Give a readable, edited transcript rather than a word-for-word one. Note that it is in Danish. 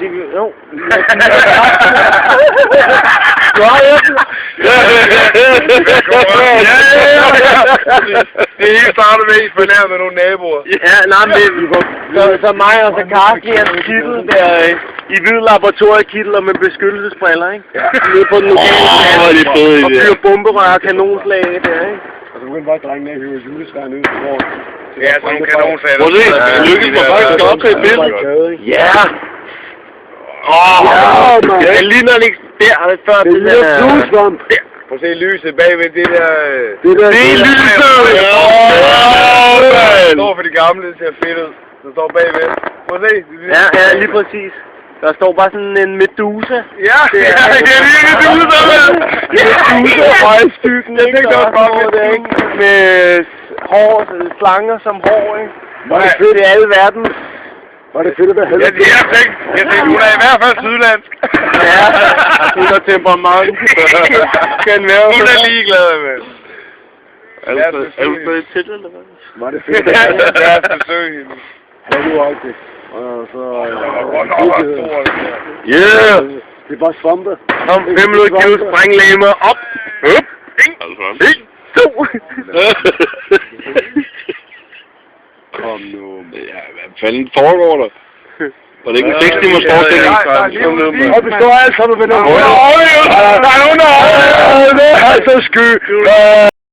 Jo. Det hele starter med, at I får lavet med nogle naboer. Ja, nej, men så mig og så Karsten i hans kittel der i hvid laboratoriekittel og med beskyttelsesbriller, ikke? Ja. Nede på den lokale fede og fyre bomberør og kanonslag der, ikke? Og så begyndte bare drengen af at hive julesvær ned på gården. Ja, sådan nogle kanonslag. Prøv at se, det lykkedes mig faktisk at optage et billede. Ja! Jeg ligner ikke der før det der... Der. Prøv at se lyset bagved det der... Det er lyset! Det står for de gamle, det ser fedt ud. Der står bagved. Prøv at se. Ja, lige præcis. Der står bare sådan en medusa. Ja, det er lige en medusa, mand! Medusa og højstyggen, jeg tænkte også bare med det, ikke? Med hår, slanger som hår, ikke? Det er alle verden. Var det fedt at være heldig? Ja, jeg tænkte, hun er i hvert fald sydlandsk. Ja, hun har temperament. Hun er ligeglad, mand. Er du stadig til, eller hvad? Var det fedt? Ja, jeg skal besøge hende. Ja, du har det. Og så... Yeah! Det er bare svampe. Kom, 5 minutter kilo sprænglæmer op. Hup! 1, 2. Kom nu. Ja, hvad fanden foregår der? Var det ikke en 6 timers forestilling? Og vi står alle sammen ved noget. Der er nogen, der er så sky.